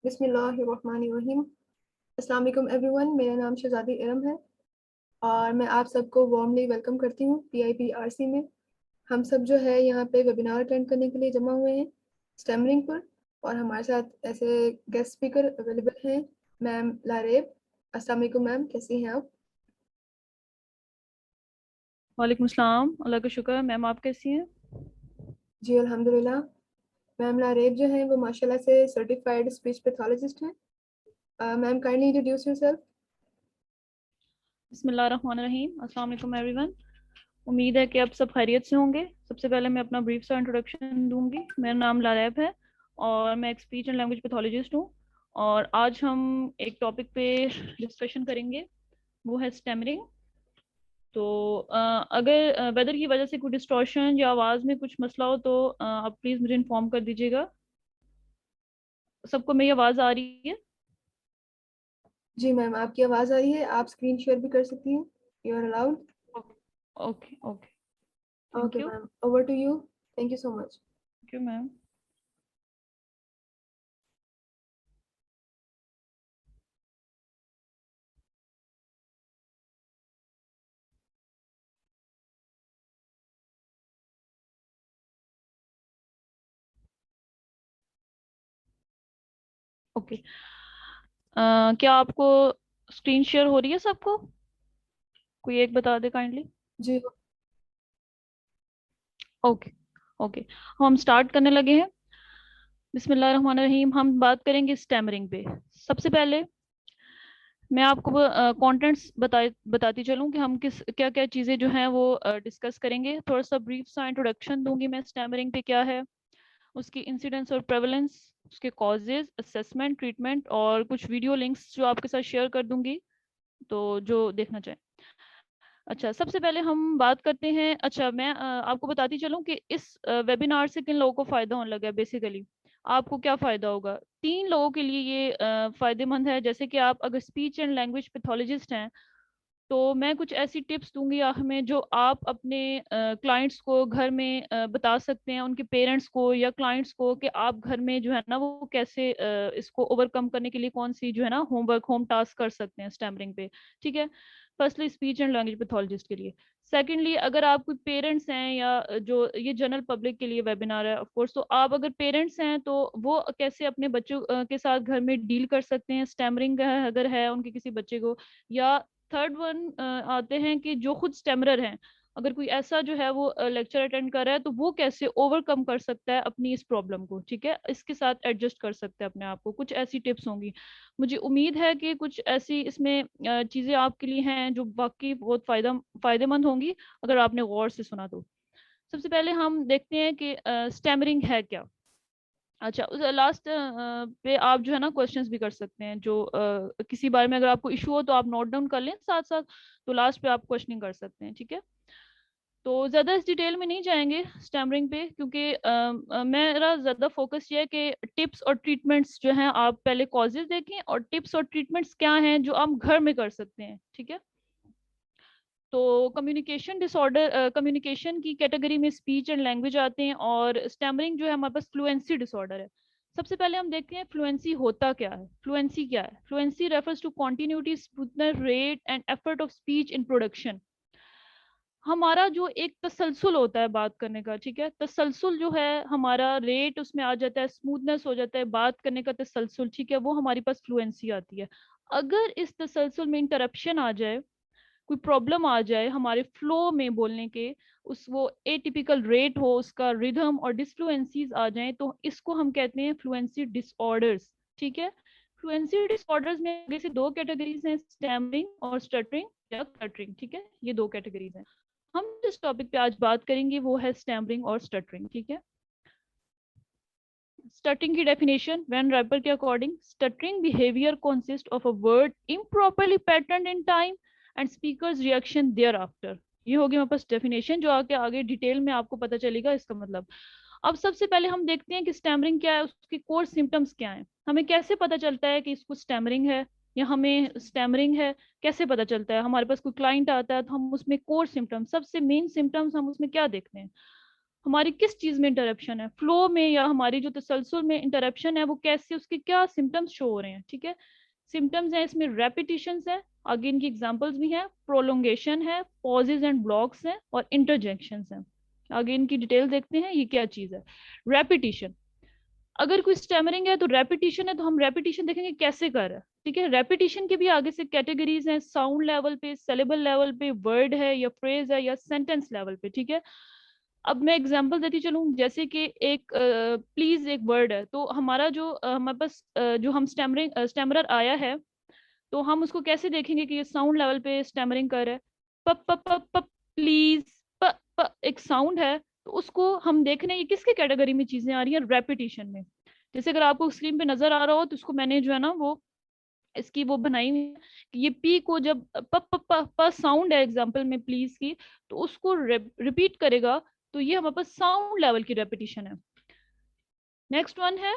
बिस्मिल्लाहिर्रहमानिर्रहीम। अस्सलाम वालेकुम एवरीवन, मेरा नाम शहजादी इरम है और मैं आप सबको वार्मली वेलकम करती हूँ PIPRC में। हम सब जो है यहाँ पे वेबिनार अटेंड करने के लिए जमा हुए हैं स्टेमरिंग पर, और हमारे साथ ऐसे गेस्ट स्पीकर अवेलेबल हैं मैम लारेब। अस्सलाम वालेकुम मैम, कैसी हैं आप? वालेकुम सलाम। अल्लाह का शुक्र। मैम आप कैसी हैं? जी अल्हम्दुलिल्लाह। मैम लारेब जो हैं वो माशाल्लाह से सर्टिफाइड स्पीच पैथोलॉजिस्ट हैं। Ma'am kindly introduce yourself. बिस्मिल्लाहिर्रहमानिर्रहीम। अस्सलाम वालेकुम एवरीवन। उम्मीद है कि आप सब खैरियत से होंगे। सबसे पहले मैं अपना ब्रीफ सा इंट्रोडक्शन दूंगी। मेरा नाम लारैब है और मैं एक स्पीच एंड लैंग्वेज पैथोलॉजिस्ट हूँ। और आज हम एक टॉपिक पे डिस्कशन करेंगे, वो है स्टेमरिंग। तो अगर वेदर की वजह से कोई डिस्टॉर्शन या आवाज़ में कुछ मसला हो तो आप प्लीज़ मुझे इन्फॉर्म कर दीजिएगा। सबको मेरी आवाज़ आ रही है? जी मैम, आपकी आवाज़ आ रही है, आप स्क्रीन शेयर भी कर सकती हैं। You are allowed. Okay okay. Thank okay you. Ma'am, over to you. Thank you so much. Thank you ma'am. Okay. क्या आपको स्क्रीन शेयर हो रही है सबको? कोई एक बता दे काइंडली। जी। Okay okay. हम स्टार्ट करने लगे हैं। बिस्मिल्लाहिर्रहमानिर्रहीम। हम बात करेंगे स्टैमरिंग पे। सबसे पहले मैं आपको कंटेंट्स बताती चलूं कि हम किस क्या क्या चीज़ें जो हैं वो डिस्कस करेंगे। थोड़ा सा ब्रीफ सा इंट्रोडक्शन दूंगी मैं स्टैमरिंग पे क्या है, उसकी इंसिडेंस और प्रेवलेंस, उसके कॉजेज, असेसमेंट, ट्रीटमेंट और कुछ वीडियो लिंक्स जो आपके साथ शेयर कर दूंगी, तो जो देखना चाहें। अच्छा, सबसे पहले हम बात करते हैं। अच्छा, मैं आपको बताती चलूं कि इस वेबिनार से किन लोगों को फायदा होने लगा है। बेसिकली आपको क्या फायदा होगा? 3 लोगों के लिए ये फायदेमंद है। जैसे कि आप अगर स्पीच एंड लैंग्वेज पैथोलॉजिस्ट हैं तो मैं कुछ ऐसी टिप्स दूंगी हमें, जो आप अपने क्लाइंट्स को घर में बता सकते हैं, उनके पेरेंट्स को या क्लाइंट्स को, कि आप घर में जो है ना वो कैसे इसको ओवरकम करने के लिए कौन सी जो है ना होम टास्क कर सकते हैं स्टैमरिंग पे। ठीक है। Firstly speech and language pathologist के लिए। सेकेंडली अगर आप कोई पेरेंट्स हैं, या जो ये जनरल पब्लिक के लिए वेबिनार है ऑफ कोर्स, तो आप अगर पेरेंट्स हैं तो वो कैसे अपने बच्चों के साथ घर में डील कर सकते हैं स्टैमरिंग अगर है उनके किसी बच्चे को। या थर्ड वन आते हैं कि जो खुद स्टेमरर हैं, अगर कोई ऐसा जो है वो लेक्चर अटेंड कर रहा है तो वो कैसे ओवरकम कर सकता है अपनी इस प्रॉब्लम को। ठीक है, इसके साथ एडजस्ट कर सकता है अपने आप को। कुछ ऐसी टिप्स होंगी। मुझे उम्मीद है कि कुछ ऐसी इसमें चीजें आपके लिए हैं जो वाकई बहुत फायदेमंद होंगी अगर आपने गौर से सुना तो। सबसे पहले हम देखते हैं कि स्टेमरिंग है क्या। अच्छा, उस लास्ट पे आप जो है ना क्वेश्चंस भी कर सकते हैं, जो किसी बारे में अगर आपको इशू हो तो आप नोट डाउन कर लें साथ साथ, तो लास्ट पे आप क्वेश्चनिंग कर सकते हैं। ठीक है। तो ज़्यादा इस डिटेल में नहीं जाएंगे स्टैमरिंग पे, क्योंकि मेरा ज़्यादा फोकस ये है कि टिप्स और ट्रीटमेंट्स जो हैं आप पहले कॉजेज देखें, और टिप्स और ट्रीटमेंट्स क्या हैं जो आप घर में कर सकते हैं। ठीक है। तो कम्युनिकेशन डिसऑर्डर, कम्युनिकेशन की कैटेगरी में स्पीच एंड लैंग्वेज आते हैं, और स्टैमरिंग जो है हमारे पास फ्लुएंसी डिसऑर्डर है। सबसे पहले हम देखते हैं फ्लुएंसी होता क्या है। फ्लुएंसी क्या है? Fluency refers to continuity, smoothness, rate and effort of speech in production. हमारा जो एक तसलसल होता है बात करने का, ठीक है, तसलसल जो है हमारा, रेट उसमें आ जाता है, स्मूथनेस हो जाता है, बात करने का तसलसल, ठीक है, वो हमारे पास फ्लुएंसी आती है। अगर इस तसलसल में इंटरप्शन आ जाए, कोई प्रॉब्लम आ जाए हमारे फ्लो में बोलने के, उस वो एटिपिकल रेट हो उसका, रिदम और डिसफ्लुएंसीज आ जाएं, तो इसको हम कहते हैं फ्लुएंसी डिसऑर्डर्स। ठीक है। फ्लुएंसी डिसऑर्डर्स में आगे से 2 कैटेगरीज हैं, स्टैमरिंग और स्टटरिंग या क्लटरिंग। ठीक है, ये 2 कैटेगरीज हैं। हम जिस टॉपिक पे आज बात करेंगे वो है स्टैमरिंग और स्टटरिंग। ठीक है। स्टटरिंग की डेफिनेशन, व्हेन रैपर के according, stuttering behaviour consist of a word improperly pattern in time and speaker's reaction thereafter. ये होगी हमारे पास डेफिनेशन, जो आगे आगे डिटेल में आपको पता चलेगा इसका मतलब। अब सबसे पहले हम देखते हैं कि स्टैमरिंग क्या है, उसके कोर सिम्टम्स क्या हैं। हमें कैसे पता चलता है कि इसको स्टैमरिंग है या हमें स्टैमरिंग है? कैसे पता चलता है? हमारे पास कोई क्लाइंट आता है तो हम उसमें कोर सिम्टम्स, सबसे मेन सिम्टम्स हम उसमें क्या देखते हैं? हमारी किस चीज में इंटरप्शन है, फ्लो में या हमारी जो तसलसल में इंटरप्शन है वो कैसे, उसके क्या सिम्टम्स शो हो रहे हैं, ठीक है। सिम्टम्स है इसमें रेपिटिशंस है, आगे इनकी एग्जांपल्स भी हैं, प्रोलोंगेशन है, पॉजेज एंड ब्लॉक्स हैं और इंटरजेक्शंस हैं। आगे इनकी डिटेल देखते हैं ये क्या चीज है। रेपिटिशन, अगर कोई स्टैमरिंग है तो रेपिटिशन है, तो हम रेपिटिशन देखेंगे कैसे कर रहा है, ठीक है। रेपिटिशन के भी आगे से कैटेगरीज हैं, साउंड लेवल पे, सेलेबल लेवल पे, वर्ड है या फ्रेज है या सेंटेंस लेवल पे, ठीक है। अब मैं एग्जांपल देती चलूं, जैसे कि एक प्लीज एक वर्ड है, तो हमारा जो हमारे पास जो हम स्टैमरर आया है, तो हम उसको कैसे देखेंगे कि ये साउंड लेवल पे स्टैमरिंग कर रहा है। प प प प प्लीज, प प एक साउंड है, तो उसको हम देख रहे हैं ये किसके कैटेगरी में चीजें आ रही हैं, रेपिटेशन में। जैसे अगर आपको स्क्रीन पे नजर आ रहा हो तो उसको मैंने जो है ना वो इसकी वो बनाई हुई है कि ये पी को जब प प प, प साउंड है एग्जांपल में प्लीज की, तो उसको रिपीट करेगा, तो ये हमारे पास साउंड लेवल की रेपिटेशन है। नेक्स्ट वन है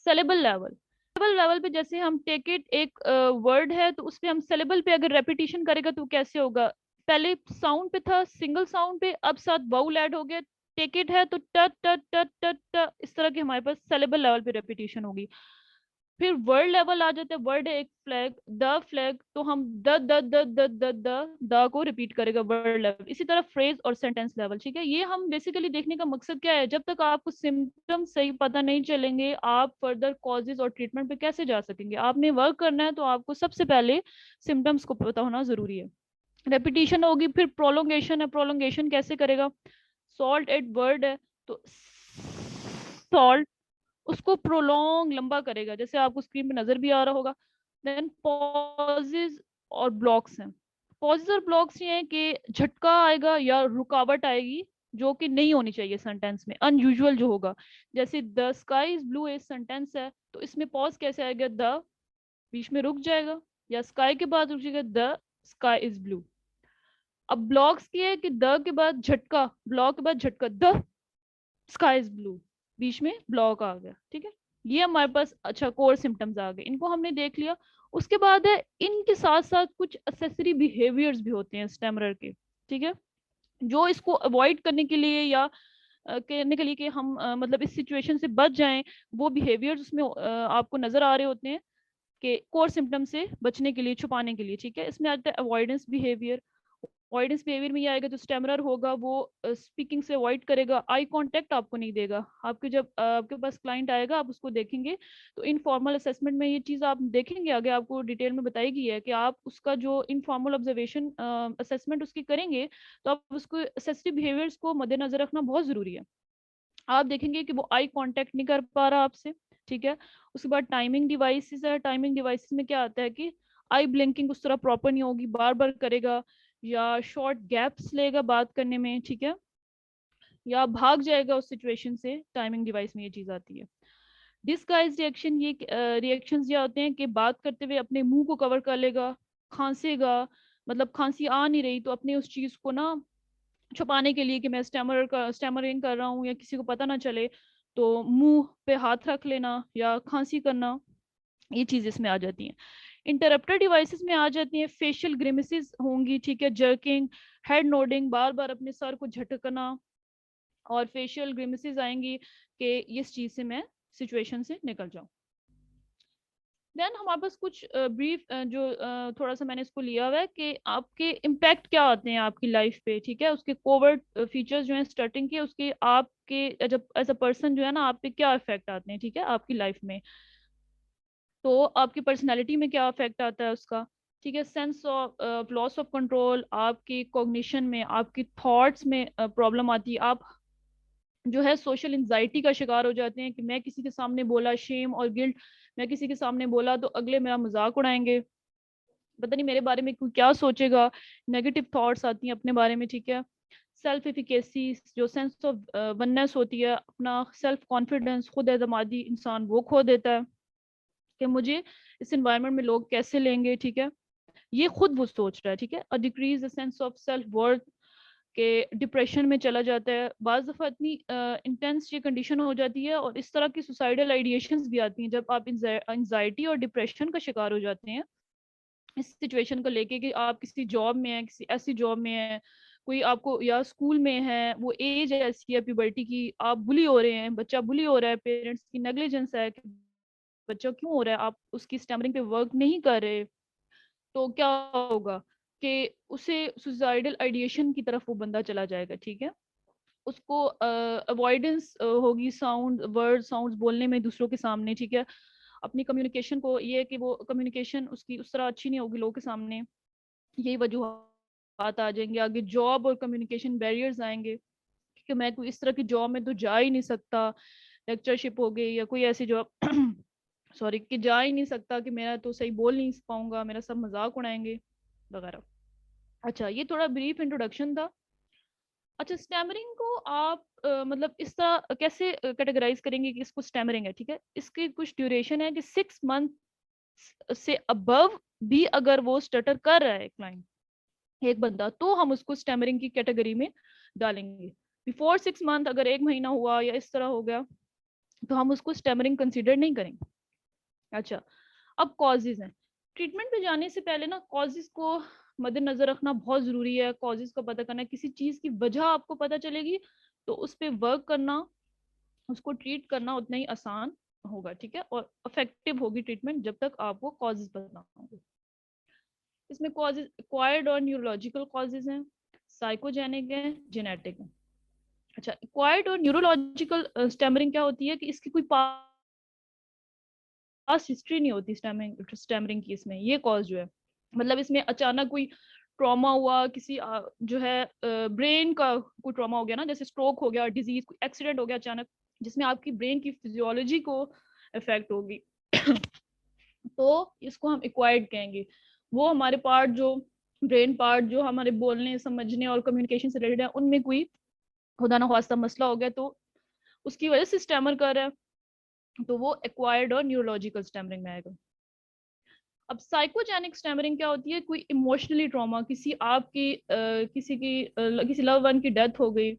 सेलेबल लेवल। सेलेबल लेवल पे जैसे हम टेक इट एक वर्ड है, तो उसपे हम सेलेबल पे अगर रेपिटेशन करेगा तो कैसे होगा, पहले साउंड पे था सिंगल साउंड पे, अब साथ वाउल ऐड हो गया। टेक इट है तो ट ट ट ट ट, इस तरह की हमारे पास सेलेबल लेवल पे रेपिटेशन होगी। फिर वर्ड लेवल आ जाता है, वर्ड है एक फ्लैग, द फ्लैग, तो हम द को रिपीट करेगा वर्ड लेवल। इसी तरह फ्रेज और सेंटेंस लेवल, ठीक है। ये हम बेसिकली देखने का मकसद क्या है, जब तक आपको सिम्टम्स सही पता नहीं चलेंगे आप फर्दर कॉजेज और ट्रीटमेंट पे कैसे जा सकेंगे। आपने वर्क करना है तो आपको सबसे पहले सिम्टम्स को पता होना जरूरी है। रेपिटेशन होगी, फिर प्रोलोंगेशन है, प्रोलोंगेशन कैसे करेगा, सॉल्ट एट वर्ड है, तो सॉल्ट उसको प्रोलॉन्ग लंबा करेगा, जैसे आपको स्क्रीन पे नजर भी आ रहा होगा। देन पॉजेज और ब्लॉक्स हैं। पॉजेज और ब्लॉक्स ये हैं कि झटका आएगा या रुकावट आएगी जो कि नहीं होनी चाहिए सेंटेंस में, अनयूजुअल जो होगा। जैसे द स्काई इज ब्लू एक सेंटेंस है, तो इसमें पॉज कैसे आएगा, द बीच में रुक जाएगा या स्काई के बाद रुक जाएगा, द स्काई इज ब्लू। अब ब्लॉक्स की है कि द के बाद झटका, ब्लॉक के बाद झटका, द स्काई इज ब्लू, बीच में ब्लॉक आ गया, ठीक है। ये हमारे पास अच्छा कोर सिम्टम्स आ गए, इनको हमने देख लिया। उसके बाद है इनके साथ साथ कुछ असेसरी बिहेवियर्स भी होते हैं स्टैमरर के, ठीक है, जो इसको अवॉइड करने के लिए या कहने के लिए कि हम मतलब इस सिचुएशन से बच जाएं, वो बिहेवियर्स उसमें आपको नजर आ रहे होते हैं कि कोर सिम्टम से बचने के लिए, छुपाने के लिए, ठीक है। इसमें आता है अवॉइडेंस बिहेवियर। अवॉइडेंस बिहेवियर में ये आएगा, जो स्टेमरर होगा वो स्पीकिंग से अवॉइड करेगा, आई कांटेक्ट आपको नहीं देगा। आपके जब आपके पास क्लाइंट आएगा आप उसको देखेंगे, तो इनफॉर्मल असेसमेंट में ये चीज़ आप देखेंगे, आगे आपको डिटेल में बताई गई है कि आप उसका जो इनफॉर्मल ऑब्जर्वेशन असेसमेंट उसकी करेंगे, तो आप उसको असेसिव बिहेवियर्स को मद्देनजर रखना बहुत ज़रूरी है। आप देखेंगे कि वो आई कांटेक्ट नहीं कर पा रहा आपसे, ठीक है। उसके बाद टाइमिंग डिवाइसेस है, टाइमिंग डिवाइसेस में क्या आता है कि आई ब्लिंकिंग उस तरह प्रॉपर नहीं होगी, बार बार करेगा या शॉर्ट गैप्स लेगा बात करने में, ठीक है, या भाग जाएगा उस सिचुएशन से, टाइमिंग डिवाइस में ये चीज आती है। डिस्गाइज रिएक्शन, ये रिएक्शंस ये होते हैं कि बात करते हुए अपने मुंह को कवर कर लेगा, खांसेगा, मतलब खांसी आ नहीं रही तो अपने उस चीज को ना छुपाने के लिए कि मैं स्टैमरिंग कर रहा हूँ या किसी को पता ना चले, तो मुंह पे हाथ रख लेना या खांसी करना, ये चीज इसमें आ जाती है। इंटरप्टर डिवाइसेस में आ जाती हैं फेशियल ग्रिमेसेस होंगी, ठीक है, जर्किंग, हेड नोडिंग, बार बार अपने सर को झटकना, और फेशियल ग्रिमेसेस आएंगी कि इस चीज से मैं सिचुएशन से निकल जाऊं। देन हमारे पास कुछ ब्रीफ जो थोड़ा सा मैंने इसको लिया हुआ है कि आपके इम्पैक्ट क्या आते हैं आपकी लाइफ पे, ठीक है, उसके कोवर्ट फीचर्स जो हैं स्टार्टिंग के, उसके आपके जब एज अ पर्सन जो है ना आप पे क्या इफेक्ट आते हैं, ठीक है, आपकी लाइफ में। तो आपकी पर्सनैलिटी में क्या इफेक्ट आता है उसका, ठीक है। Sense of loss of control, आपकी कॉग्निशन में, आपकी थॉट्स में प्रॉब्लम आती है, आप जो है सोशल एंजाइटी का शिकार हो जाते हैं कि मैं किसी के सामने बोला, शेम और गिल्ट, मैं किसी के सामने बोला तो अगले मेरा मजाक उड़ाएंगे, पता नहीं मेरे बारे में कोई क्या सोचेगा, नेगेटिव थॉट्स आती हैं अपने बारे में, ठीक है। सेल्फ एफिकेसी, जो सेंस ऑफ वननेस होती है, अपना सेल्फ कॉन्फिडेंस, खुद एतमादी इंसान वो खो देता है कि मुझे इस एनवायरनमेंट में लोग कैसे लेंगे, ठीक है, ये खुद वो सोच रहा है, ठीक है। और decrease the sense of self worth, के डिप्रेशन में चला जाता है, बाज़ दफ़ा इतनी इंटेंस ये कंडीशन हो जाती है, और इस तरह की सुसाइडल आइडिएशंस भी आती हैं जब आप एंजाइटी और डिप्रेशन का शिकार हो जाते हैं इस सिचुएशन को लेके कि आप किसी जॉब में हैं, किसी ऐसी जॉब में हैं, कोई आपको या स्कूल में है, वो एज ऐसी है प्यूबर्टी की, आप बुली हो रहे हैं, बच्चा बुली हो रहा है, पेरेंट्स की नेग्लिजेंस है कि बच्चा क्यों हो रहा है, आप उसकी स्टैमरिंग पे वर्क नहीं कर रहे, तो क्या होगा कि उसे सुसाइडल आइडिएशन की तरफ वो बंदा चला जाएगा, ठीक है। उसको अवॉइडेंस होगी साउंड वर्ड साउंड्स बोलने में दूसरों के सामने, ठीक है। अपनी कम्युनिकेशन को, ये है कि वो कम्युनिकेशन उसकी उस तरह अच्छी नहीं होगी लोगों के सामने, यही वजूहत आ जाएंगे। आगे जॉब और कम्युनिकेशन बैरियर्स आएंगे कि मैं कोई इस तरह की जॉब में तो जा ही नहीं सकता, लेक्चरशिप हो गई या कोई ऐसी जॉब सॉरी कि जा ही नहीं सकता, कि मेरा तो सही बोल नहीं पाऊंगा, मेरा सब मजाक उड़ाएंगे वगैरह। अच्छा, ये थोड़ा ब्रीफ इंट्रोडक्शन था। अच्छा, स्टैमरिंग को आप मतलब इस तरह कैसे कैटेगराइज करेंगे कि इसको स्टैमरिंग है, ठीक है। इसकी कुछ ड्यूरेशन है कि 6 मंथ से अबव भी अगर वो स्टटर कर रहा है क्लाइंट, एक बंदा, तो हम उसको स्टैमरिंग की कैटेगरी में डालेंगे। बिफोर 6 मंथ अगर 1 महीना हुआ या इस तरह हो गया, तो हम उसको स्टैमरिंग कंसिडर नहीं करेंगे। अच्छा, अब कॉजेज हैं। ट्रीटमेंट पे जाने से पहले ना कॉजेज को मद्देनजर रखना बहुत जरूरी है। कॉजेज का पता करना, किसी चीज की वजह आपको पता चलेगी तो उस पर वर्क करना, उसको ट्रीट करना उतना ही आसान होगा, ठीक है, और इफेक्टिव होगी ट्रीटमेंट जब तक आपको कॉजेज पता होंगे। इसमें कॉजेज एक्वायर्ड और न्यूरोलॉजिकल कॉजेज हैं, साइकोजेनिक है, जेनेटिक है। अच्छा, एक्वायर्ड और न्यूरोलॉजिकल स्टैमरिंग क्या होती है कि इसकी कोई पास्ट हिस्ट्री नहीं होती स्टैमरिंग स्टैमरिंग की। इसमें ये कॉज जो है, मतलब इसमें अचानक कोई ट्रॉमा हुआ, किसी जो है ब्रेन का कोई ट्रॉमा हो गया ना, जैसे स्ट्रोक हो गया, डिजीज, कोई एक्सीडेंट हो गया अचानक, जिसमें आपकी ब्रेन की फिजियोलॉजी को इफेक्ट होगी तो इसको हम एक्वायर्ड कहेंगे। वो हमारे पार्ट जो ब्रेन पार्ट जो हमारे बोलने समझने और कम्युनिकेशन से रिलेटेड है, उनमें कोई खुदा ना खास्ता मसला हो गया तो उसकी वजह से स्टैमर कर रहा है, तो वो एक्वायर्ड और न्यूरोलॉजिकल स्टैमरिंग में आएगा। अब साइकोजेनिक स्टैमरिंग क्या होती है, कोई इमोशनली ट्रॉमा, किसी आपकी किसी लव वन की डेथ हो गई,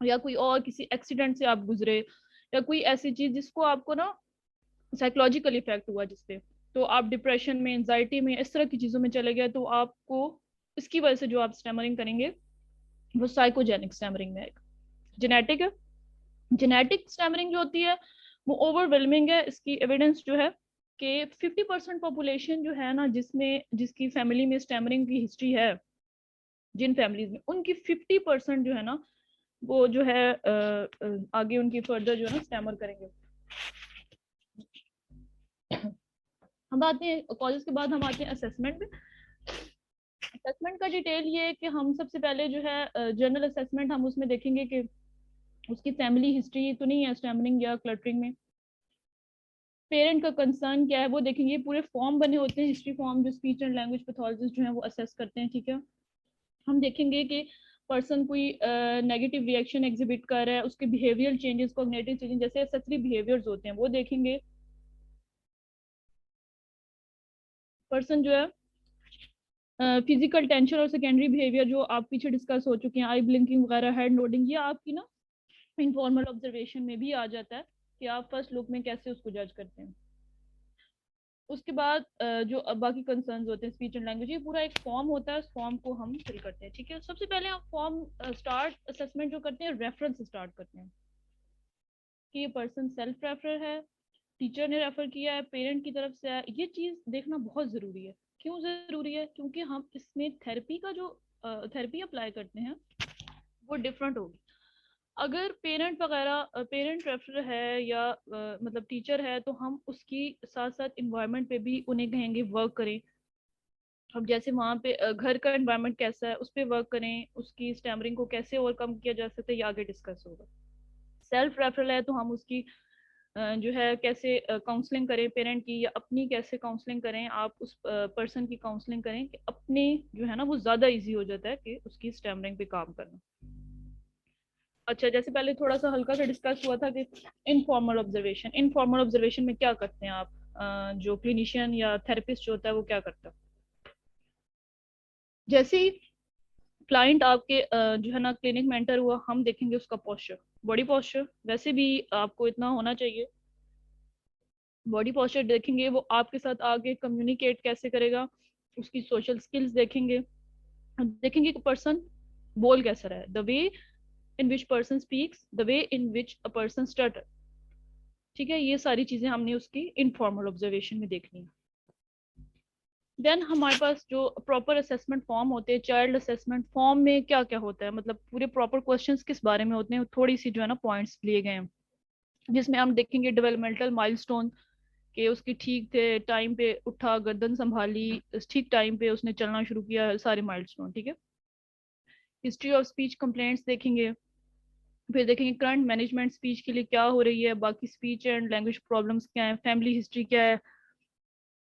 या कोई और किसी एक्सीडेंट से आप गुजरे, या कोई ऐसी चीज जिसको आपको ना साइकोलॉजिकल इफेक्ट हुआ जिससे, तो आप डिप्रेशन में, एंजाइटी में, इस तरह की चीजों में चले गए, तो आपको इसकी वजह से जो आप स्टैमरिंग करेंगे वो साइकोजेनिक स्टैमरिंग में आएगा। जेनेटिक है। जेनेटिक स्टैमरिंग जो होती है वो ओवरवेलमिंग है। इसकी एविडेंस जो है कि 50% पॉपुलेशन जो है ना, जिसमें जिसकी फैमिली में स्टैमरिंग की हिस्ट्री है, जिन फैमिलीज में, उनकी 50% जो है ना, वो जो है आगे उनकी फर्दर जो है ना स्टैमर करेंगे। हम आते हैं कॉलेज के बाद, हम आते हैं असेसमेंट में। असेसमेंट का डिटेल ये है कि हम सबसे पहले जो है जनरल असेसमेंट, हम उसमें देखेंगे कि उसकी फैमिली हिस्ट्री तो नहीं है स्टैमरिंग या क्लटरिंग में, पेरेंट का कंसर्न क्या है वो देखेंगे। पूरे फॉर्म बने होते हैं, हिस्ट्री फॉर्म, जो स्पीच एंड लैंग्वेज पैथोलॉजिस्ट जो है वो असेस करते हैं, ठीक है। हम देखेंगे कि पर्सन कोई नेगेटिव रिएक्शन एग्जिबिट कर रहा है, उसके बिहेवियर चेंजेस, कॉग्निटिव चेंजेस, जैसे एक्सेसरी बिहेवियर्स होते हैं वो देखेंगे। पर्सन जो है फिजिकल टेंशन और सेकेंडरी बिहेवियर जो आप पीछे डिस्कस हो चुके हैं, आई ब्लिंकिंग वगैरह, हेड नोडिंग, ये आपकी ना इनफॉर्मल ऑब्जर्वेशन में भी आ जाता है कि आप फर्स्ट लुक में कैसे उसको जज करते हैं। उसके बाद जो बाकी कंसर्न्स होते हैं, स्पीच एंड लैंग्वेज, ये पूरा एक फॉर्म होता है, उस फॉर्म को हम फिल करते हैं, ठीक है। सबसे पहले हम फॉर्म स्टार्ट असेसमेंट जो करते हैं, रेफरेंस से स्टार्ट करते हैं कि ये पर्सन सेल्फ रेफर है, टीचर ने रेफर किया है, पेरेंट की तरफ से है। ये चीज देखना बहुत जरूरी है। क्यों जरूरी है? क्योंकि हम इसमें थेरेपी का जो थेरेपी अप्लाई करते हैं वो डिफरेंट होगी। अगर पेरेंट वगैरह पेरेंट रेफर है या मतलब टीचर है, तो हम उसकी साथ साथ इन्वायरमेंट पे भी उन्हें कहेंगे वर्क करें। अब जैसे वहाँ पे घर का एनवायरनमेंट कैसा है उस पर वर्क करें, उसकी स्टैमरिंग को कैसे ओवरकम किया जा सकता है ये आगे डिस्कस होगा। सेल्फ रेफरल है तो हम उसकी जो है कैसे काउंसलिंग करें पेरेंट की, या अपनी कैसे काउंसलिंग करें, आप उस पर्सन की काउंसलिंग करें कि अपने जो है ना वो ज्यादा इजी हो जाता है कि उसकी स्टैमरिंग पे काम करना। अच्छा, जैसे पहले थोड़ा सा हल्का सा डिस्कस हुआ था कि इनफॉर्मल ऑब्जर्वेशन, इनफॉर्मल ऑब्जर्वेशन में क्या करते हैं आप, जो क्लिनिशियन या थेरेपिस्ट जो होता है वो क्या करता है। जैसे ही क्लाइंट आपके जो है ना क्लिनिक में एंटर हुआ, हम देखेंगे उसका पोस्चर, बॉडी पोस्चर। वैसे भी आपको इतना होना चाहिए, बॉडी पोस्चर देखेंगे, वो आपके साथ आगे कम्युनिकेट कैसे करेगा, उसकी सोशल स्किल्स देखेंगे। देखेंगे कि पर्सन बोल कैसा रहा है, the way in which person speaks, the way in which a person stutter. ठीक है, ये सारी चीजें हमने उसकी इनफॉर्मल ऑब्जर्वेशन में देखनी है। देन हमारे पास जो प्रॉपर असेसमेंट फॉर्म होते हैं, चाइल्ड असेसमेंट फॉर्म में क्या क्या होता है, मतलब पूरे प्रॉपर क्वेश्चंस किस बारे में होते हैं, थोड़ी सी जो है ना पॉइंट्स लिए गए हैं, जिसमें हम देखेंगे डेवलपमेंटल माइलस्टोन के उसकी ठीक थे, टाइम पे उठा, गर्दन संभाली, ठीक टाइम पे उसने चलना शुरू किया, सारे माइलस्टोन। ठीक है, हिस्ट्री ऑफ स्पीच कंप्लेंट्स देखेंगे, फिर देखेंगे करंट मैनेजमेंट स्पीच के लिए क्या हो रही है, बाकी स्पीच एंड लैंग्वेज प्रॉब्लम्स क्या है, फैमिली हिस्ट्री क्या है,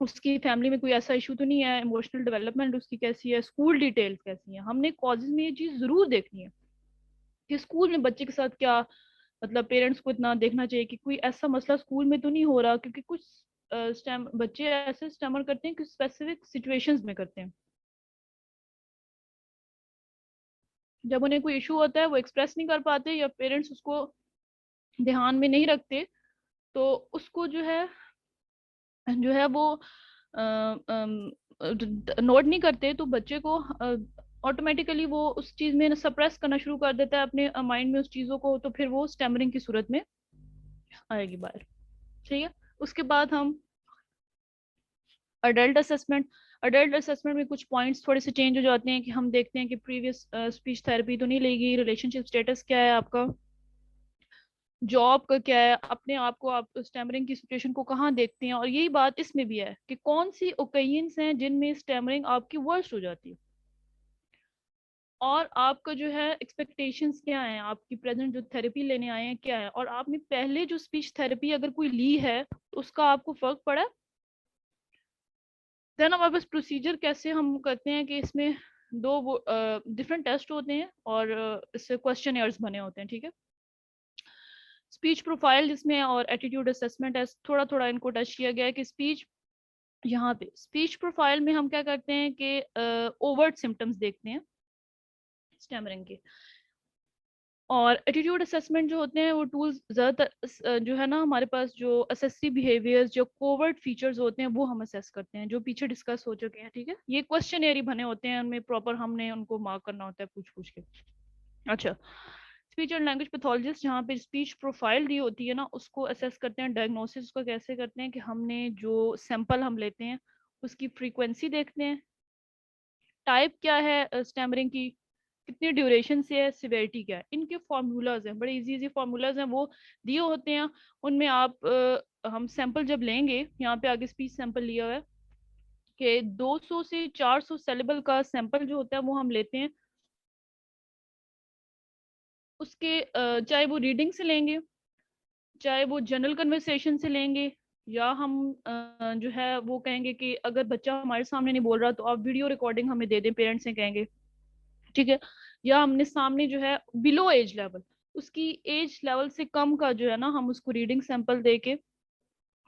उसकी फैमिली में कोई ऐसा इशू तो नहीं है, इमोशनल डेवलपमेंट उसकी कैसी है, स्कूल डिटेल्स कैसी है। हमने कॉजेज में ये चीज जरूर देखनी है कि स्कूल में बच्चे के साथ क्या, मतलब पेरेंट्स को इतना देखना चाहिए कि कोई ऐसा मसला स्कूल में तो नहीं हो रहा, क्योंकि कुछ बच्चे ऐसे स्टैमर करते हैं कि स्पेसिफिक सिचुएशंस में करते हैं, जब उन्हें कोई इशू होता है वो एक्सप्रेस नहीं कर पाते या पेरेंट्स उसको ध्यान में नहीं रखते, तो उसको जो है वो नोट नहीं करते, तो बच्चे को ऑटोमेटिकली वो उस चीज में सप्रेस करना शुरू कर देता है अपने माइंड में उस चीजों को, तो फिर वो स्टैमरिंग की सूरत में आएगी बाहर। ठीक है, उसके बाद हम अडल्ट असेसमेंट, अडल्ट असेसमेंट में कुछ पॉइंट्स थोड़े से चेंज हो जाते हैं कि हम देखते हैं कि प्रीवियस स्पीच थेरेपी तो नहीं लेगी, रिलेशनशिप स्टेटस क्या है आपका, जॉब का क्या है, अपने आप को आप स्टैमरिंग की सिचुएशन को कहाँ देखते हैं, और यही बात इसमें भी है कि कौन सी ओकेजन्स हैं जिनमें स्टैमरिंग आपकी वर्स्ट हो जाती है, और आपका जो है एक्सपेक्टेशंस क्या है, आपकी प्रेजेंट जो थेरेपी लेने आए हैं क्या है, और आपने पहले जो स्पीच थेरेपी अगर कोई ली है तो उसका आपको फर्क पड़ा है। देन हमारे पास प्रोसीजर कैसे हम करते हैं कि इसमें दो डिफरेंट टेस्ट होते हैं और इससे क्वेश्चन बने होते हैं। ठीक है, स्पीच प्रोफाइल जिसमें और एटीट्यूड असेसमेंट है, थोड़ा थोड़ा इनको टच किया गया है कि स्पीच, यहाँ पे स्पीच प्रोफाइल में हम क्या करते हैं कि ओवर्ट सिम्टम्स देखते हैं स्टैमरिंग के, और एटीट्यूड असेसमेंट जो होते हैं वो टूल्स ज्यादातर जो है ना हमारे पास जो असेसिव बिहेवियर्स, जो कोवर्ट फीचर्स होते हैं वो हम असेस करते हैं, जो पीछे डिस्कस हो चुके हैं। ठीक है, ये क्वेश्चन बने होते हैं, उनमें प्रॉपर हमने उनको मार्क करना होता है पूछ पूछ के। अच्छा, स्पीच एंड लैंग्वेज पैथोलॉजिस्ट जहाँ पे स्पीच प्रोफाइल दी होती है ना, उसको असेस करते हैं, डायग्नोसिस उसका कैसे करते हैं कि हमने जो सैंपल हम लेते हैं उसकी फ्रीक्वेंसी देखते हैं, टाइप क्या है स्टैमरिंग की, कितनी ड्यूरेशन से है, सिवेरिटी क्या है, इनके फॉर्मूलाज हैं, बड़े इजी इजी फॉर्मूलाज हैं, वो दिए होते हैं। उनमें आप हम सैंपल जब लेंगे, यहाँ पे आगे स्पीच सैंपल लिया हुआ है कि 200 से 400 सेलेबल का सैंपल जो होता है वो हम लेते हैं, उसके चाहे वो रीडिंग से लेंगे, चाहे वो जनरल कन्वर्सेशन से लेंगे, या हम जो है वो कहेंगे कि अगर बच्चा हमारे सामने नहीं बोल रहा तो आप वीडियो रिकॉर्डिंग हमें दे दें, पेरेंट्स से कहेंगे। ठीक है, या हमने सामने जो है बिलो एज लेवल, उसकी एज लेवल से कम का जो है ना, हम उसको रीडिंग सैंपल दे के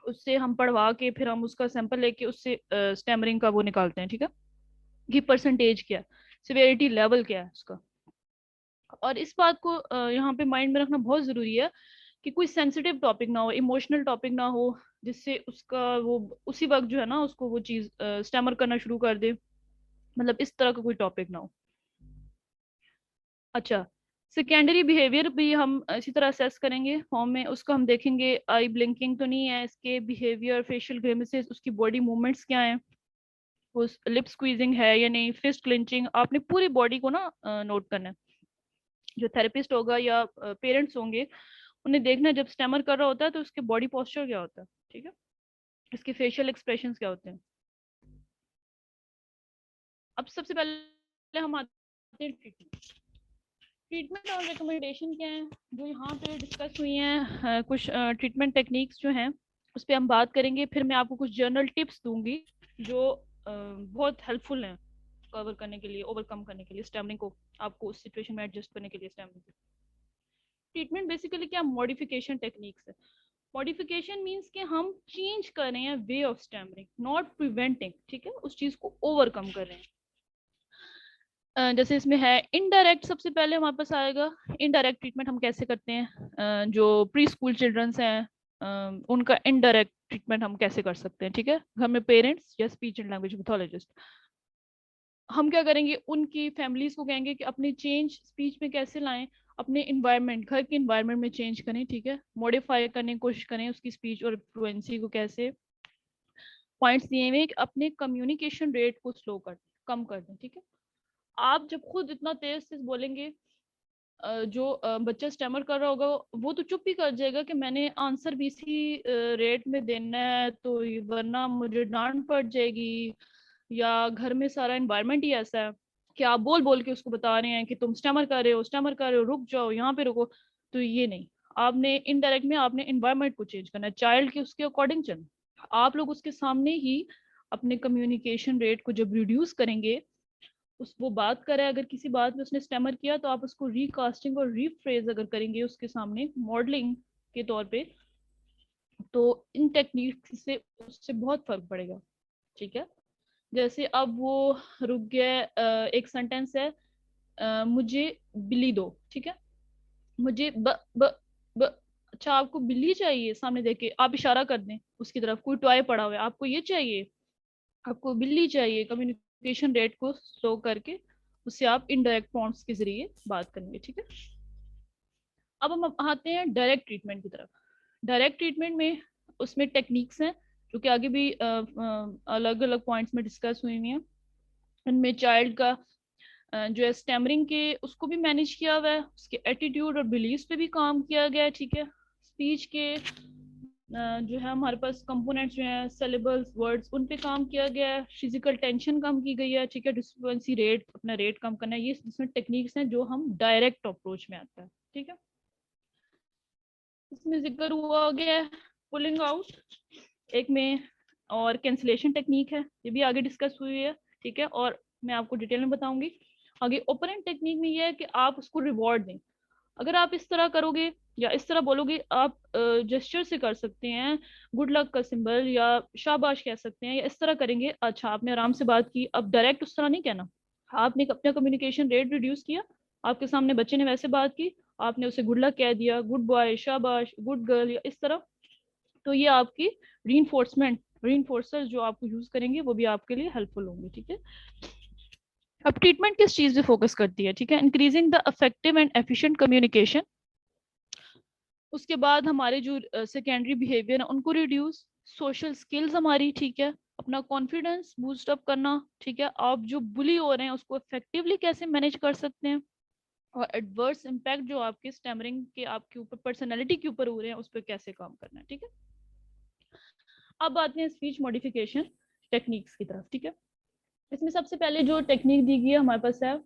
उससे हम पढ़वा के फिर हम उसका सैंपल लेके उससे स्टैमरिंग का वो निकालते हैं। ठीक है, कि परसेंटेज क्या है, सिवियरिटी लेवल क्या है उसका। और इस बात को यहाँ पे माइंड में रखना बहुत जरूरी है कि कोई सेंसिटिव टॉपिक ना हो, इमोशनल टॉपिक ना हो, जिससे उसका वो उसी वक्त जो है ना उसको वो चीज स्टैमर करना शुरू कर दे, मतलब इस तरह का कोई टॉपिक ना हो। अच्छा, सेकेंडरी बिहेवियर भी हम इसी तरह असेस करेंगे फॉर्म में, उसको हम देखेंगे आई ब्लिंकिंग तो नहीं है, इसके बिहेवियर, फेशियल ग्रिमेसेस, उसकी बॉडी मूवमेंट्स क्या हैं, उस लिप स्क्वीजिंग है या नहीं, फिस्ट क्लिंचिंग, आपने पूरी बॉडी को ना नोट करना है। जो थेरेपिस्ट होगा या पेरेंट्स होंगे उन्हें देखना है जब स्टैमर कर रहा होता है तो उसके बॉडी पोस्चर क्या होता है। ठीक है, इसके फेशियल एक्सप्रेशंस क्या होते हैं। अब सबसे पहले हम आते हैं ट्रीटमेंट, ट्रीटमेंट और रिकमेंडेशन क्या है जो यहाँ पे डिस्कस हुई हैं, कुछ ट्रीटमेंट टेक्निक्स जो हैं उस पर हम बात करेंगे, फिर मैं आपको कुछ जनरल टिप्स दूंगी जो बहुत हेल्पफुल हैं कवर करने के लिए, ओवरकम करने के लिए स्टैमरिंग को, आपको उस सिचुएशन में एडजस्ट करने के लिए स्टैमरिंग को। ट्रीटमेंट बेसिकली क्या, मॉडिफिकेशन टेक्निक्स है। मॉडिफिकेशन मीन्स कि हम चेंज कर रहे हैं way of stammering, not preventing. ठीक है, उस चीज को ओवरकम कर रहे हैं। जैसे इसमें है इनडायरेक्ट, सबसे पहले हमारे पास आएगा इनडायरेक्ट ट्रीटमेंट हम कैसे करते हैं, जो प्री स्कूल चिल्ड्रंस हैं उनका इनडायरेक्ट ट्रीटमेंट हम कैसे कर सकते हैं। ठीक है, घर में पेरेंट्स या स्पीच एंड लैंग्वेज पैथोलॉजिस्ट। हम क्या करेंगे, उनकी फैमिलीज को कहेंगे कि अपनी चेंज स्पीच में कैसे लाएं, अपने इन्वायरमेंट, घर के इन्वायरमेंट में चेंज करें, ठीक है, मॉडिफाई करने की कोशिश करें उसकी स्पीच और फ्लुएंसी को कैसे। पॉइंट्स दिए हुए हैं कि अपने कम्युनिकेशन रेट को स्लो कर कम कर दें, ठीक है। आप जब खुद इतना तेज तेज बोलेंगे, जो बच्चा स्टैमर कर रहा होगा वो तो चुप ही कर जाएगा कि मैंने आंसर भी इसी रेट में देना है, तो वरना मुझे डांट पड़ जाएगी, या घर में सारा एनवायरनमेंट ही ऐसा है कि आप बोल बोल के उसको बता रहे हैं कि तुम स्टैमर कर रहे हो, स्टैमर कर रहे हो, रुक जाओ, यहाँ पे रुको। तो ये नहीं, आपने इनडायरेक्ट में आपने एनवायरनमेंट को चेंज करना है, चाइल्ड के उसके अकॉर्डिंग चलना। आप लोग उसके सामने ही अपने कम्युनिकेशन रेट को जब रिड्यूस करेंगे, उस वो बात करे, अगर किसी बात में उसने स्टैमर किया तो आप उसको रिकास्टिंग और रीफ्रेज अगर करेंगे उसके सामने मॉडलिंग के तौर पे, तो इन टेक्निक से उससे बहुत फर्क पड़ेगा, ठीक है। जैसे अब वो रुक गया, एक सेंटेंस है, मुझे बिल्ली दो, ठीक है, मुझे ब अच्छा, आपको बिल्ली चाहिए, सामने देखे आप इशारा कर दें उसकी तरफ, कोई टॉय पड़ा हुआ है, आपको ये चाहिए, आपको बिल्ली चाहिए, कम्युनिकेशन रेट को स्लो करके उससे आप इनडायरेक्ट फॉर्म्स के जरिए बात करेंगे, ठीक है। अब हम आते हैं डायरेक्ट ट्रीटमेंट की तरफ। डायरेक्ट ट्रीटमेंट में उसमें टेक्निक्स हैं जो कि आगे भी अलग अलग पॉइंट्स में डिस्कस हुई हुई हैं। इनमें चाइल्ड का जो है स्टैमरिंग के उसको भी मैनेज किया हुआ है, उसके एटीट्यूड और बिलीव्स पे भी काम किया गया है, ठीक है। स्पीच के जो है हमारे पास कंपोनेंट्स जो हैं, सिलेबल्स, वर्ड्स, उन पे काम किया गया है, फिजिकल टेंशन कम की गई है, ठीक है, डिस्टर्बेंसी रेट, अपना रेट कम करना है, ये इसमें टेक्निक्स हैं जो हम डायरेक्ट अप्रोच में आता है, ठीक है। इसमें जिक्र हुआ गया है पुलिंग आउट एक में, और कैंसिलेशन टेक्निक है, ये भी आगे डिस्कस हुई है, ठीक है, और मैं आपको डिटेल में बताऊंगी आगे। ओपोनेंट टेक्निक में ये है कि आप उसको रिवॉर्ड दें। अगर आप इस तरह करोगे या इस तरह बोलोगे, आप जेस्चर से कर सकते हैं, गुड लक का सिंबल या शाबाश कह सकते हैं, या इस तरह करेंगे, अच्छा आपने आराम से बात की, अब डायरेक्ट उस तरह नहीं कहना, आपने अपना कम्युनिकेशन रेट रिड्यूस किया, आपके सामने बच्चे ने वैसे बात की, आपने उसे गुड लक कह दिया, गुड बॉय, शाबाश, गुड गर्ल, या इस तरह, तो ये आपकी रीइंफोर्सर जो आपको यूज करेंगे वो भी आपके लिए हेल्पफुल होंगे, ठीक है। अब ट्रीटमेंट किस चीज पे फोकस करती है, ठीक है, increasing the effective and efficient communication. उसके बाद हमारे जो सेकेंडरी बिहेवियर है उनको रिड्यूस, सोशल स्किल्स हमारी, ठीक है, अपना कॉन्फिडेंस बूस्ट अप करना, ठीक है, आप जो बुली हो रहे हैं उसको इफेक्टिवली कैसे मैनेज कर सकते हैं, और एडवर्स इम्पैक्ट जो आपके स्टैमरिंग के आपके ऊपर, पर्सनैलिटी के ऊपर हो रहे हैं, उस पर कैसे काम करना है, ठीक है। अब आते हैं स्पीच मॉडिफिकेशन टेक्निक्स की तरफ, ठीक है। इसमें सबसे पहले जो टेक्निक दी गई है हमारे पास है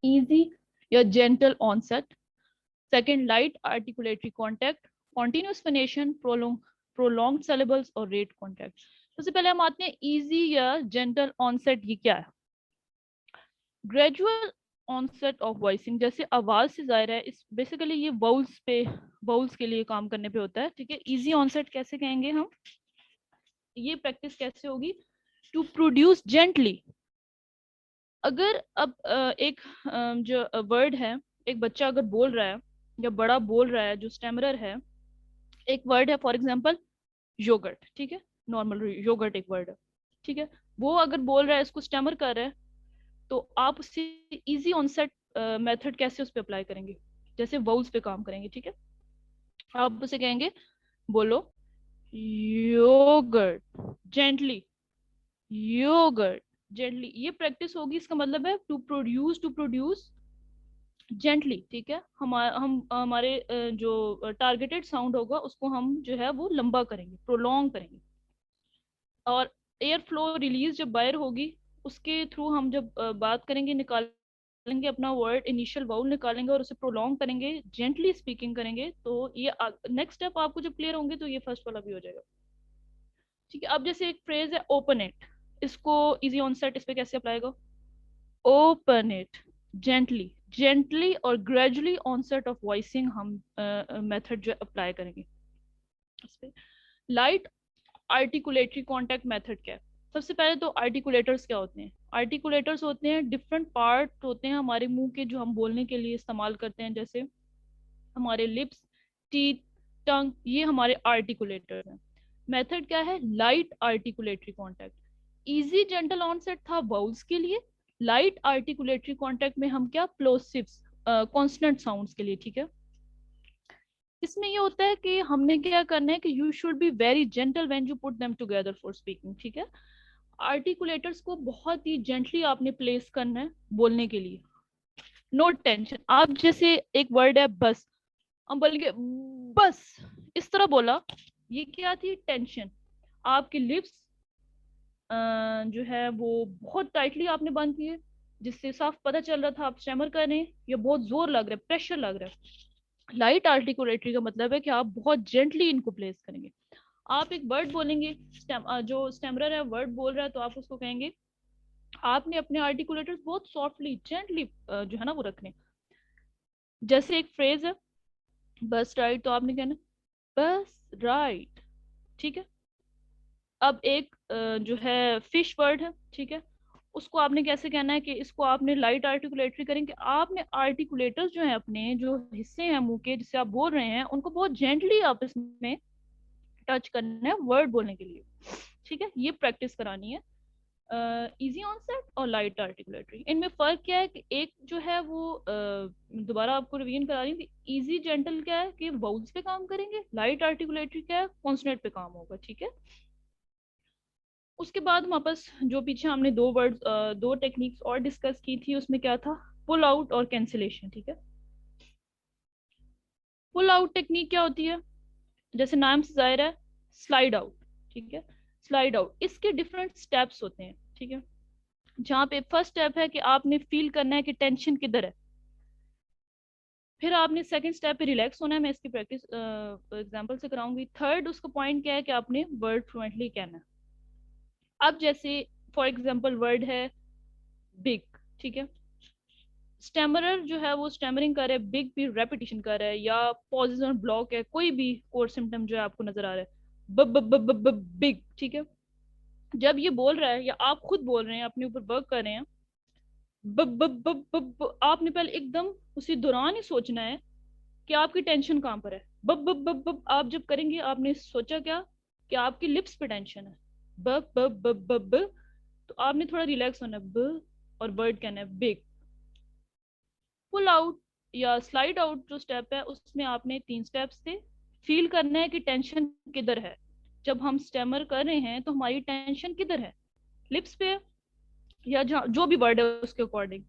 इजी या gentle onset, second light articulatory contact, continuous phonation, prolong syllables और रेट कॉन्टेक्ट। सबसे पहले हम आते हैं इजी या जेंटल ऑनसेट, ये क्या है। ग्रेजुअल ऑनसेट ऑफ वॉइसिंग, जैसे आवाज से जाहिर है, इस बेसिकली ये वाउल्स के लिए काम करने पे होता है, ठीक है। इजी ऑनसेट कैसे कहेंगे हम, ये प्रैक्टिस कैसे होगी, टू प्रोड्यूस जेंटली। अगर अब एक जो वर्ड है, एक बच्चा अगर बोल रहा है या बड़ा बोल रहा है जो स्टेमरर है, एक वर्ड है फॉर एग्जांपल योगर्ट, ठीक है, नॉर्मल योगर्ट एक वर्ड है, ठीक है, वो अगर बोल रहा है, इसको स्टेमर कर रहा है, तो आप उससे इजी ऑनसेट मेथड कैसे उस पर अप्लाई करेंगे, जैसे वाउल्स पे काम करेंगे, ठीक है। आप उसे कहेंगे, बोलो योगर्ट जेंटली, योगर्ट जेंटली, ये प्रैक्टिस होगी, इसका मतलब है टू प्रोड्यूस जेंटली, ठीक है। हमारे जो टारगेटेड साउंड होगा उसको हम जो है वो लंबा करेंगे, प्रोलॉन्ग करेंगे, और एयर फ्लो रिलीज जब बाहर होगी उसके थ्रू हम जब बात करेंगे, निकालेंगे अपना वर्ड, इनिशियल वाउल निकालेंगे और उसे प्रोलॉन्ग करेंगे, जेंटली स्पीकिंग करेंगे, तो ये नेक्स्ट स्टेप आपको जब क्लियर होंगे तो ये फर्स्ट वाला भी हो जाएगा, ठीक है। अब जैसे एक फ्रेज है ओपन इट, इसको इजी ऑनसेट इस पे कैसे अप्लाई होगा, ओपन इट जेंटली, जेंटली और ग्रेजुअली ऑनसेट ऑफ वॉइसिंग हम मेथड जो अप्लाई करेंगे इस पे। लाइट आर्टिकुलेटरी कॉन्टेक्ट मेथड क्या है। सबसे पहले तो आर्टिकुलेटर्स क्या होते हैं, आर्टिकुलेटर्स होते हैं डिफरेंट पार्ट होते हैं हमारे मुंह के जो हम बोलने के लिए इस्तेमाल करते हैं, जैसे हमारे लिप्स, टीथ, टंग, ये हमारे आर्टिकुलेटर हैं। मेथड क्या है, light articulatory contact. Easy gentle onset था वाउल्स के लिए, लाइट आर्टिकुलेटरी कॉन्टेक्ट में हम क्या प्लोसिव्स कॉन्सोनेंट साउंड्स के लिए, ठीक है। इसमें ये होता है कि हमने क्या करना है कि you should be very gentle when you put them together for speaking, ठीक है। आर्टिकुलेटर्स को बहुत ही जेंटली आपने प्लेस करना है बोलने के लिए, नो टेंशन। आप जैसे एक वर्ड है बस, हम बोलेंगे बस, इस तरह बोला, ये क्या थी, टेंशन। आपकी लिप्स जो है वो बहुत टाइटली आपने बंद किए, जिससे साफ पता चल रहा था आप स्टैमर कर रहे हैं, या बहुत जोर लग रहा है, प्रेशर लग रहा है। लाइट आर्टिकुलेटरी का मतलब है कि आप बहुत जेंटली इनको प्लेस करेंगे। आप एक वर्ड बोलेंगे, जो स्टैमरर है वर्ड बोल रहा है, तो आप उसको कहेंगे, आपने अपने आर्टिकुलेटर्स बहुत सॉफ्टली जेंटली जो है ना वो रखने। जैसे एक फ्रेज है बस राइट, तो आपने कहना बस राइट, ठीक है। अब एक जो है फिश वर्ड है, ठीक है, उसको आपने कैसे कहना है कि इसको आपने लाइट आर्टिकुलेटरी करेंगे। आपने आर्टिकुलेटर्स जो है अपने जो हिस्से हैं मुंह के जिससे आप बोल रहे हैं उनको बहुत जेंटली आप इसमें टच करना है वर्ड बोलने के लिए, ठीक है। ये प्रैक्टिस करानी है। इजी ऑनसेट और लाइट आर्टिकुलेटरी, इनमें फर्क क्या है कि एक जो है वो दोबारा आपको रिवीजन करा रही हूँ। इजी जेंटल क्या है कि वाउल्स पे काम करेंगे, लाइट आर्टिकुलेटरी क्या है कॉन्सोनेंट पे काम होगा, ठीक है। उसके बाद वापस जो पीछे हमने दो वर्ड्स दो टेक्निक्स और डिस्कस की थी, उसमें क्या था, पुल आउट और कैंसिलेशन, ठीक है। पुल आउट टेक्निक क्या होती है, जैसे नाम से जाहिर है स्लाइड आउट, ठीक है। स्लाइड आउट, इसके डिफरेंट स्टेप्स होते हैं, ठीक है। जहाँ पे फर्स्ट स्टेप है कि आपने फील करना है कि टेंशन किधर है, फिर आपने सेकंड स्टेप पे रिलैक्स होना है, मैं इसकी प्रैक्टिस एग्जांपल से कराऊंगी। थर्ड उसका पॉइंट क्या है कि आपने वर्ड फ्लुएंटली कहना है। अब जैसे फॉर एग्जांपल वर्ड है बिग, ठीक है। स्टैमरर जो है वो स्टैमरिंग कर रहा है, बिग भी रेपिटेशन कर रहा है, या पॉजेज और ब्लॉक है, कोई भी कोर सिम्टम जो है आपको नजर आ रहा है, ब ब ब ब ब बिग, ठीक है। जब ये बोल रहा है या आप खुद बोल रहे हैं अपने ऊपर वर्क कर रहे हैं, ब ब ब ब ब आपने पहले एकदम उसी दौरान ही सोचना है कि आपकी टेंशन कहाँ पर है। ब ब ब ब आप जब करेंगे आपने सोचा क्या कि आपकी लिप्स पे टेंशन है, ब ब ब ब ब, तो आपने थोड़ा रिलैक्स होना है, ब और वर्ड कहना है बिग। पुल आउट या स्लाइड आउट जो स्टेप है उसमें आपने तीन स्टेप्स थे। फील करना है कि टेंशन किधर है, जब हम स्टेमर कर रहे हैं तो हमारी टेंशन किधर है, लिप्स पे या जो भी वर्ड है उसके अकॉर्डिंग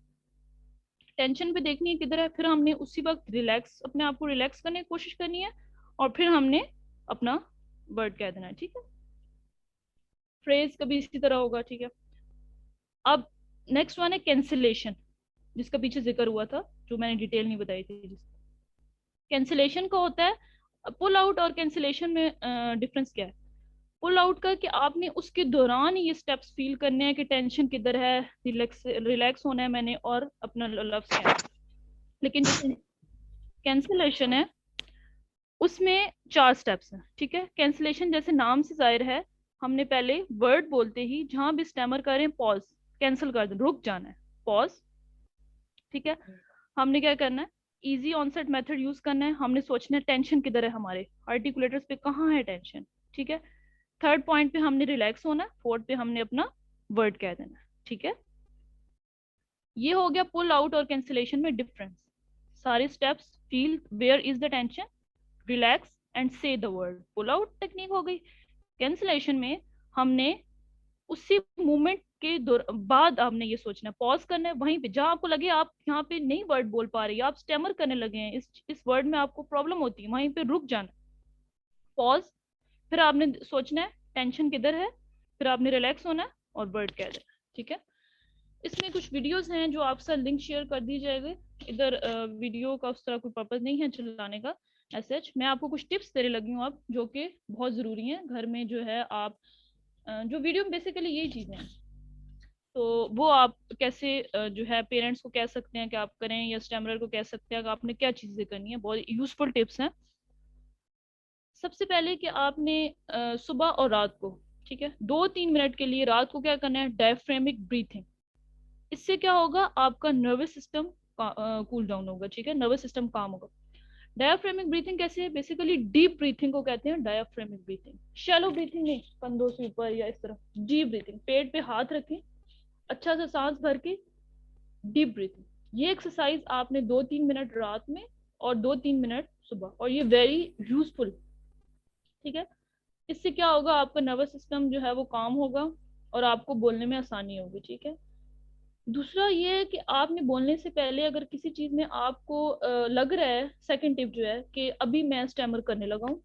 टेंशन पे देखनी है किधर है। फिर हमने उसी वक्त रिलैक्स, अपने आप को रिलैक्स करने की कोशिश करनी है, और फिर हमने अपना वर्ड कह देना है, ठीक है। फ्रेज कभी इसी तरह होगा, ठीक है। अब नेक्स्ट वन है कैंसिलेशन, जिसका पीछे जिक्र हुआ था, जो मैंने डिटेल नहीं बताई थी। कैंसिलेशन का होता है, पुल आउट और कैंसिलेशन में डिफरेंस क्या है। पुल आउट का कि आपने उसके दौरान ही ये स्टेप्स फील करने हैं कि टेंशन किधर है, रिलैक्स रिलैक्स होना है मैंने, और अपना लफ्ज कहना है। लेकिन जो कैंसिलेशन है उसमें चार स्टेप्स हैं, ठीक है। कैंसिलेशन जैसे नाम से जाहिर है, हमने पहले वर्ड बोलते ही जहां भी स्टैमर करें पॉज, कैंसिल कर दें, रुक जाना है, पॉज, ठीक है। हमने क्या करना है, इजी ऑनसेट मेथड यूज करना है। हमने सोचना है टेंशन किधर है, हमारे आर्टिकुलेटर्स पे कहाँ है टेंशन, ठीक है। थर्ड पॉइंट पे हमने रिलैक्स होना है, फोर्थ पे हमने अपना वर्ड कह देना है, ठीक है। ये हो गया पुल आउट और कैंसिलेशन में डिफरेंस। सारे steps, feel where is the tension, relax and say the word, pull out technique हो गई। कैंसिलेशन में हमने उसी मूवमेंट के बाद आपने ये सोचना है, पॉज करना है वहीं पे जहां आपको लगे आप यहाँ पे नहीं वर्ड बोल पा रहे हैं, आप स्टेमर करने लगे हैं, इस वर्ड में आपको प्रॉब्लम होती है, वहीं पे रुक जाना, पॉज। फिर आपने सोचना है टेंशन किधर है, फिर आपने रिलैक्स होना है और वर्ड कह देना है, ठीक है। इसमें कुछ वीडियोस हैं जो आपसे लिंक शेयर कर दी जाएगी। इधर वीडियो का उस तरह कोई पर्पज नहीं है चलाने का ऐसे। मैं आपको कुछ टिप्स देने लगी हूँ अब, जो कि बहुत जरूरी हैं घर में जो है आप जो वीडियो में बेसिकली यही चीजें हैं, तो वो आप कैसे जो है पेरेंट्स को कह सकते हैं कि आप करें, या स्टैमरर को कह सकते हैं कि आपने क्या चीजें करनी है। बहुत यूजफुल टिप्स हैं। सबसे पहले कि आपने सुबह और रात को, ठीक है, 2-3 मिनट के लिए रात को क्या करना है, डायफ्रेमिक ब्रीथिंग। इससे क्या होगा, आपका नर्वस सिस्टम कूल डाउन होगा, ठीक है, नर्वस सिस्टम काम होगा। डायफ्रेमिक ब्रीथिंग कैसे है, बेसिकली डीप ब्रीथिंग को कहते हैं डायफ्रेमिक ब्रीथिंग। शैलो ब्रीथिंग नहीं, कंधों से ऊपर या इस तरह, डीप ब्रीथिंग, पेट पे हाथ रखें, अच्छा सा सांस भर के डीप ब्रीथिंग। ये एक्सरसाइज आपने 2-3 मिनट रात में और 2-3 मिनट सुबह, और ये वेरी यूजफुल, ठीक है। इससे क्या होगा, आपका नर्वस सिस्टम जो है वो काम होगा और आपको बोलने में आसानी होगी, ठीक है। दूसरा ये है कि आपने बोलने से पहले अगर किसी चीज में आपको लग रहा है, सेकंड टिप जो है कि अभी मैं स्टैमर करने लगा हूँ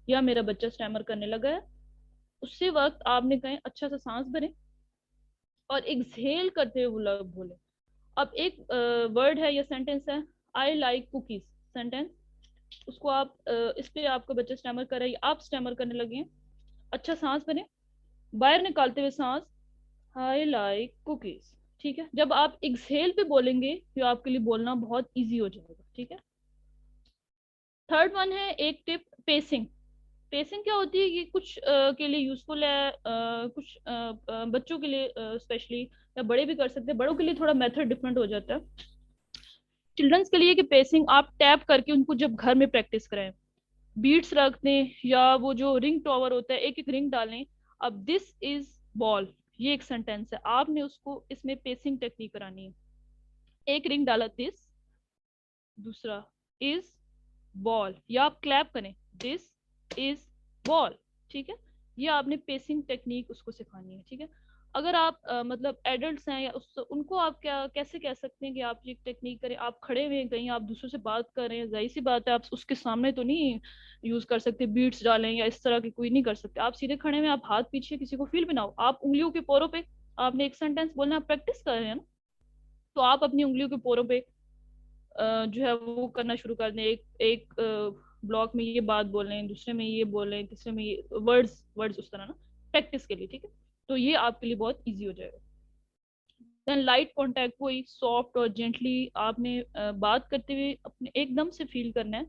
या मेरा बच्चा स्टैमर करने लगा है, उसी वक्त आपने कहें अच्छा सा सांस भरें और एक्सहेल करते हुए बोले। अब एक वर्ड है या सेंटेंस है, आई लाइक कुकीज, सेंटेंस, उसको आप इस पे आपका बच्चा स्टैमर कर रहा है, आप स्टैमर करने लगे हैं, अच्छा सांस भरें, बाहर निकालते हुए सांस, आई लाइक कुकीज, ठीक है। जब आप एक्सहेल पे बोलेंगे तो आपके लिए बोलना बहुत इजी हो जाएगा, ठीक है। थर्ड वन है एक टिप, पेसिंग। पेसिंग क्या होती है, ये कुछ के लिए यूजफुल है, कुछ बच्चों के लिए स्पेशली, या बड़े भी कर सकते हैं, बड़ों के लिए थोड़ा मेथड डिफरेंट हो जाता है। चिल्ड्रंस के लिए कि पेसिंग आप टैप करके उनको जब घर में प्रैक्टिस कराएं, बीट्स रख दें या वो जो रिंग टॉवर होता है एक एक रिंग डालें। अब दिस इज बॉल, ये एक सेंटेंस है, आपने उसको इसमें पेसिंग टेक्निक करानी है। एक रिंग डाला दिस, दूसरा इज बॉल, या आप क्लैप करें दिस इज बॉल, ठीक है। ये आपने पेसिंग टेक्निक उसको सिखानी है, ठीक है। अगर आप मतलब एडल्ट्स हैं या उनको आप क्या कैसे कह सकते हैं कि आप ये टेक्निक करें, आप खड़े हुए हैं कहीं, आप दूसरों से बात कर रहे हैं, जाहिर सी बात है आप उसके सामने तो नहीं यूज कर सकते, बीट्स डालें या इस तरह की कोई नहीं कर सकते, आप सीधे खड़े में, आप हाथ पीछे किसी को फील बनाओ, आप उंगलियों के पोरों पे आपने एक सेंटेंस बोलना, आप प्रैक्टिस कर रहे हैं ना, तो आप अपनी उंगलियों के पोरों पे जो है वो करना शुरू कर दें, एक एक ब्लॉक में ये बात बोलें, दूसरे में ये बोलें, तीसरे में ये वर्ड्स वर्ड्स उस तरह ना, प्रैक्टिस के लिए, ठीक है। तो ये आपके लिए बहुत इजी हो जाएगा। देन लाइट कांटेक्ट, कोई सॉफ्ट और जेंटली आपने बात करते हुए अपने एकदम से फील करना है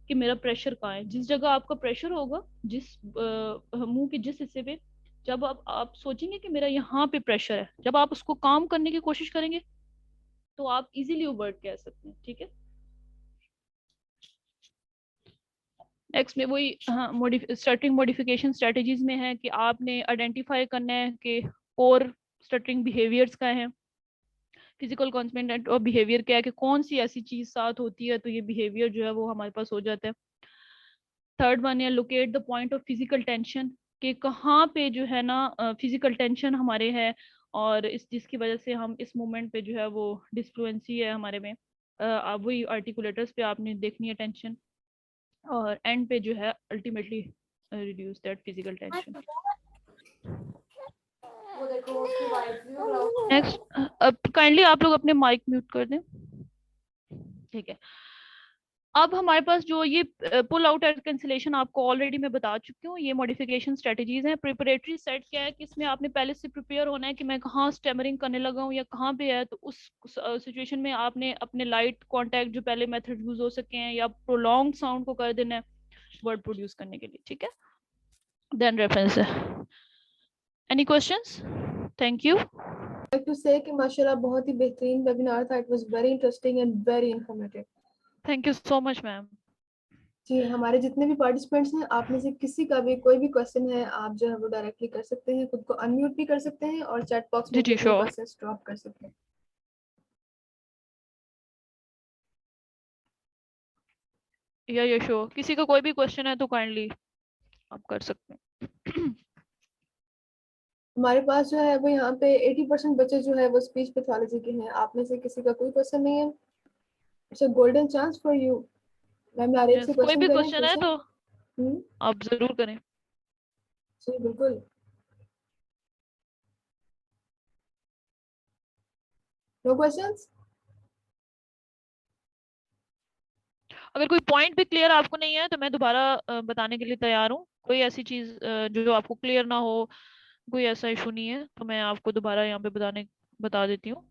कि मेरा प्रेशर कहाँ है, जिस जगह आपका प्रेशर होगा, जिस मुंह के जिस हिस्से पे, जब आप सोचेंगे कि मेरा यहाँ पे प्रेशर है, जब आप उसको काम करने की कोशिश करेंगे तो आप इजीली वो वर्ड कह सकते हैं, ठीक है। नेक्स्ट में वही, हाँ, स्टटरिंग मॉडिफिकेशन स्ट्रेटजीज में है कि आपने आइडेंटिफाई करना है कि कोर स्टटरिंग बिहेवियर्स क्या है, फिजिकल कॉन्समेंट और बिहेवियर क्या है, कि कौन सी ऐसी चीज साथ होती है तो ये बिहेवियर जो है वो हमारे पास हो जाता है। थर्ड वन है locate the point of physical tension, कि कहाँ पे जो है ना फिजिकल टेंशन हमारे है, और इस जिसकी वजह से हम इस मोमेंट पे जो है वो डिस्फ्लुएंसी है हमारे में, वही आर्टिकुलेटर्स पे आपने देखनी है टेंशन, और एंड पे जो है ultimately reduce that physical tension. Next, अब काइंडली आप लोग अपने माइक म्यूट कर दें, ठीक है। अब हमारे पास जो ये पुल आउट एंड कैंसिलेशन आपको ऑलरेडी मैं बता चुकी हूँ, ये मॉडिफिकेशन स्ट्रेटजीज हैं। प्रिपरेटरी सेट क्या है कि इसमें आपने पहले से प्रिपेयर होना है कि मैं कहाँ स्टेमरिंग करने लगा हूँ या कहाँ पे है, तो उस सिचुएशन में आपने अपने लाइट कॉन्टैक्ट जो पहले मेथड यूज हो सके हैं या प्रोलॉन्ग साउंड को कर देना है वर्ड प्रोड्यूस करने के लिए, ठीक है। देन रेफरेंस है। Any questions? Thank you. like to say कि माशाल्लाह बहुत ही बेहतरीन वेबिनार था, it was very interesting and very informative. Thank you so much ma'am. जी, हमारे जितने भी पार्टिसिपेंट्स हैं, आप में से किसी का भी कोई भी क्वेश्चन है, आप जो है वो डायरेक्टली कर सकते हैं, खुद को अनम्यूट भी कर सकते हैं और चैट बॉक्स जी में भी जी अपने श्योर। क्वेश्चंस ड्रॉप कर सकते हैं। या श्योर, किसी का कोई भी क्वेश्चन है तो काइंडली आप कर सकते हैं। हमारे पास जो है वो यहाँ पे 80% बच्चे जो है वो स्पीच पैथोलॉजी के हैं। आप में से किसी का कोई क्वेश्चन नहीं है, it's a golden chance for you. Ma'am नारेब से यस, कोई क्वेश्चन भी करें, क्वेश्चन है पूछें। तो आप जरूर करें। जी बिल्कुल, नो क्वेश्चंस। अगर कोई पॉइंट भी क्लियर आपको नहीं है तो मैं दोबारा बताने के लिए तैयार हूँ, कोई ऐसी चीज जो आपको क्लियर ना हो, कोई ऐसा इशू नहीं है तो मैं आपको दोबारा यहाँ पे बता देती हूँ।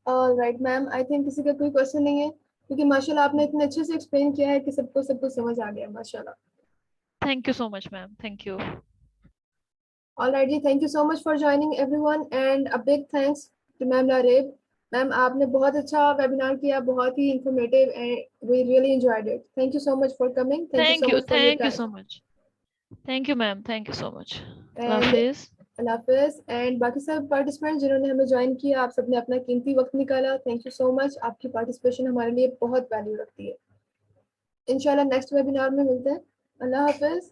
ऑलराइट मैम, आई थिंक किसी का कोई क्वेश्चन नहीं है, क्योंकि माशाल्लाह आपने इतने अच्छे से एक्सप्लेन किया है कि सबको सब कुछ समझ आ गया माशाल्लाह। Thank you so much ma'am, thank you. Alright जी, thank you so much for joining everyone and a big thanks to ma'am नारेब। मैम आपने बहुत अच्छा वेबिनार किया, बहुत ही informative and we really enjoyed it. Thank you so much for coming, thank you so much for your thank you time. So much. Thank you ma'am, thank you so much. एंड हाफिज। अल्लाह हाफिज़। And बाकी सब participant जिन्होंने हमें join किया, आप सबने अपना कीमती वक्त निकाला, थैंक यू सो मच। आपकी पार्टिसिपेशन हमारे लिए बहुत वैल्यू रखती है। इंशाल्लाह नेक्स्ट वेबिनार में मिलते हैं। अल्लाह हाफिज़।